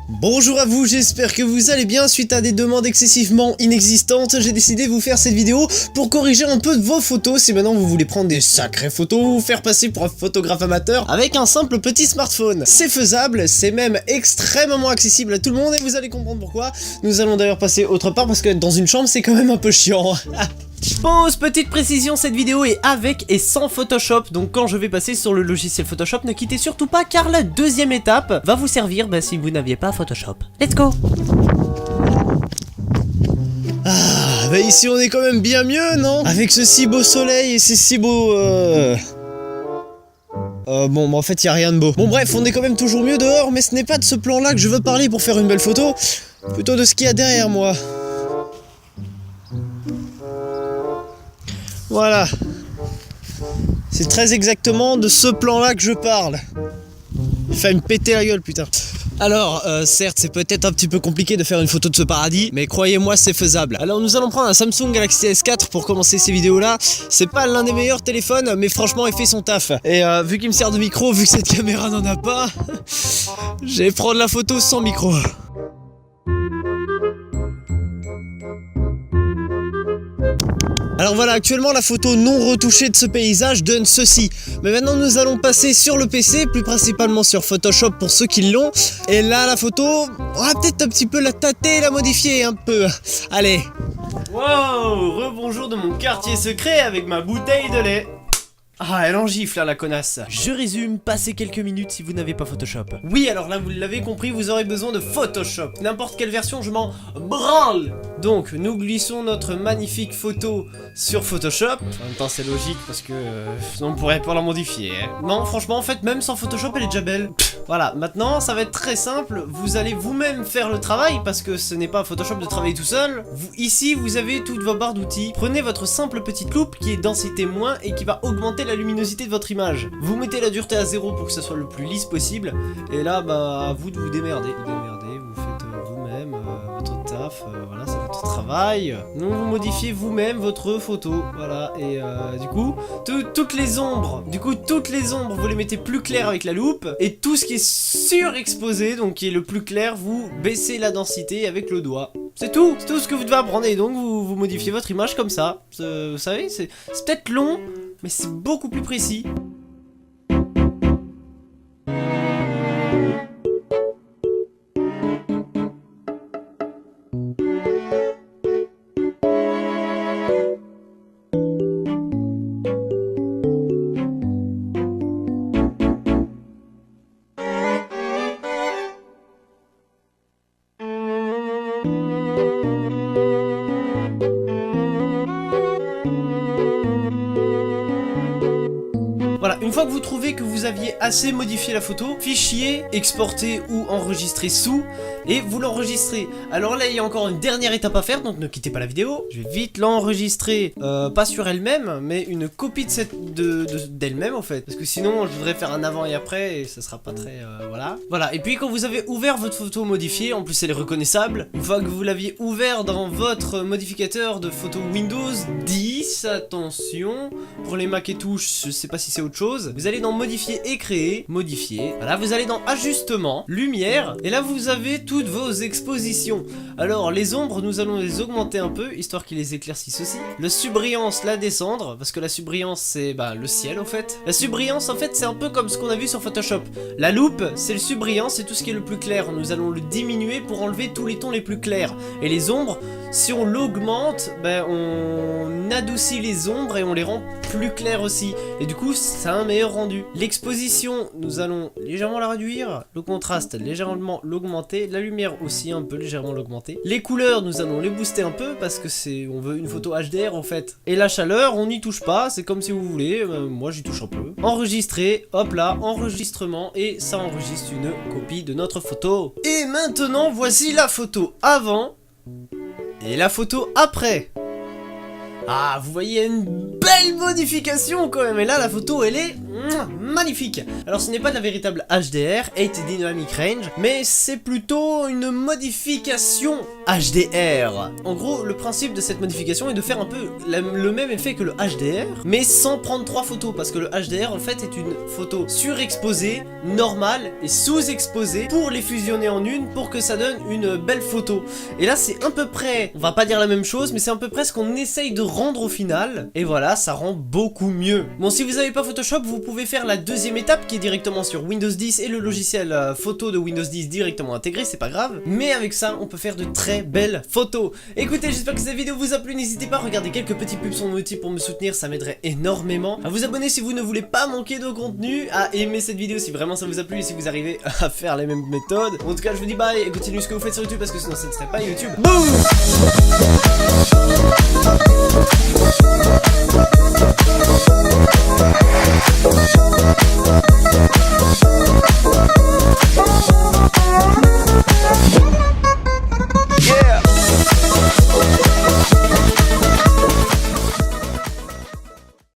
Bonjour à vous, j'espère que vous allez bien. Suite à des demandes excessivement inexistantes, j'ai décidé de vous faire cette vidéo pour corriger un peu de vos photos. Si maintenant vous voulez prendre des sacrées photos ou faire passer pour un photographe amateur avec un simple petit smartphone. C'est faisable, c'est même extrêmement accessible à tout le monde et vous allez comprendre pourquoi. Nous allons d'ailleurs passer autre part parce que être dans une chambre c'est quand même un peu chiant. Pause, petite précision, cette vidéo est avec et sans Photoshop, donc quand je vais passer sur le logiciel Photoshop, ne quittez surtout pas car la deuxième étape va vous servir si vous n'aviez pas Photoshop. Let's go. Ah, bah ici on est quand même bien mieux, non? Avec ce si beau soleil et ces si beaux... Bon, en fait, y a rien de beau. Bon, bref, on est quand même toujours mieux dehors, mais ce n'est pas de ce plan-là que je veux parler pour faire une belle photo, plutôt de ce qu'il y a derrière moi. Voilà. C'est très exactement de ce plan-là que je parle. Il va me péter la gueule, putain. Alors, certes, c'est peut-être un petit peu compliqué de faire une photo de ce paradis, mais croyez-moi, c'est faisable. Alors, nous allons prendre un Samsung Galaxy S4 pour commencer ces vidéos-là. C'est pas l'un des meilleurs téléphones, mais franchement, il fait son taf. Et vu qu'il me sert de micro, vu que cette caméra n'en a pas, je vais prendre la photo sans micro. Alors voilà, actuellement la photo non retouchée de ce paysage donne ceci. Mais maintenant nous allons passer sur le PC, plus principalement sur Photoshop pour ceux qui l'ont. Et là la photo, on va peut-être un petit peu la tâter, la modifier un peu. Allez. Wow, rebonjour de mon quartier secret avec ma bouteille de lait. Ah, elle en gifle là, la connasse. Je résume, passez quelques minutes si vous n'avez pas Photoshop. Oui, alors là, vous l'avez compris, vous aurez besoin de Photoshop. N'importe quelle version, je m'en branle. Donc, nous glissons notre magnifique photo sur Photoshop. En même temps, c'est logique parce que on pourrait pas la modifier. Hein. Non, franchement, en fait, même sans Photoshop, elle est déjà belle. Voilà, maintenant, ça va être très simple. Vous allez vous-même faire le travail parce que ce n'est pas Photoshop de travailler tout seul. Ici, vous avez toutes vos barres d'outils. Prenez votre simple petite loupe qui est densité moins et qui va augmenter la luminosité de votre image. Vous mettez la dureté à 0 pour que ça soit le plus lisse possible. Et là, bah, à vous de vous démerder. Vous faites vous-même votre taf. Voilà, c'est votre travail. Donc, vous modifiez vous-même votre photo. Voilà, et du coup, toutes les ombres. Vous les mettez plus claires avec la loupe. Et tout ce qui est surexposé, donc qui est le plus clair, vous baissez la densité avec le doigt. C'est tout ce que vous devez apprendre. Et donc, vous modifiez votre image comme ça. Vous savez, c'est peut-être long, mais c'est beaucoup plus précis. Voilà, une fois que vous trouvez que vous aviez assez modifié la photo, fichier, exporter ou enregistrer sous, et vous l'enregistrez. Alors là, il y a encore une dernière étape à faire, donc ne quittez pas la vidéo. Je vais vite l'enregistrer, pas sur elle-même, mais une copie d'elle-même en fait. Parce que sinon, je voudrais faire un avant et après, et ça sera pas très... voilà. Voilà, et puis quand vous avez ouvert votre photo modifiée, en plus elle est reconnaissable, une fois que vous l'aviez ouvert dans votre modificateur de photo Windows 10, attention, pour les Mac et touches, je sais pas si c'est autre chose, vous allez dans modifier et créer, modifier, voilà, vous allez dans ajustement, lumière, et là vous avez toutes vos expositions. Alors les ombres, nous allons les augmenter un peu, histoire qu'ils les éclaircissent aussi. La subbrillance, la descendre, parce que la subbrillance c'est le ciel en fait. La subbrillance en fait c'est un peu comme ce qu'on a vu sur Photoshop. La loupe, c'est le subbrillance, c'est tout ce qui est le plus clair, nous allons le diminuer pour enlever tous les tons les plus clairs. Et les ombres, si on l'augmente, on adoucit les ombres et on les rend plus claires aussi. Et du coup, ça a un meilleur rendu. L'exposition, nous allons légèrement la réduire. Le contraste, légèrement l'augmenter. La lumière aussi, un peu légèrement l'augmenter. Les couleurs, nous allons les booster un peu parce que on veut une photo HDR en fait. Et la chaleur, on n'y touche pas. C'est comme si vous voulez. Moi, j'y touche un peu. Enregistrer, hop là, enregistrement. Et ça enregistre une copie de notre photo. Et maintenant, voici la photo avant et la photo après. Ah, vous voyez une belle modification quand même. Et là, la photo, elle est magnifique. Alors ce n'est pas de la véritable HDR, High Dynamic Range, mais c'est plutôt une modification HDR. En gros, le principe de cette modification est de faire un peu le même effet que le HDR, mais sans prendre 3 photos, parce que le HDR en fait est une photo surexposée, normale et sous-exposée pour les fusionner en une pour que ça donne une belle photo. Et là c'est à peu près, on va pas dire la même chose, mais c'est à peu près ce qu'on essaye de rendre au final, et voilà, ça rend beaucoup mieux. Bon, si vous n'avez pas Photoshop, vous pouvez faire la deuxième étape qui est directement sur Windows 10 et le logiciel photo de Windows 10 directement intégré, c'est pas grave, mais avec ça on peut faire de très belles photos. Écoutez, j'espère que cette vidéo vous a plu, n'hésitez pas à regarder quelques petits pubs sur Noti pour me soutenir, ça m'aiderait énormément, à vous abonner si vous ne voulez pas manquer de contenu, à aimer cette vidéo si vraiment ça vous a plu et si vous arrivez à faire les mêmes méthodes. En tout cas, je vous dis bye et continuez ce que vous faites sur YouTube parce que sinon ça ne serait pas YouTube. Boum.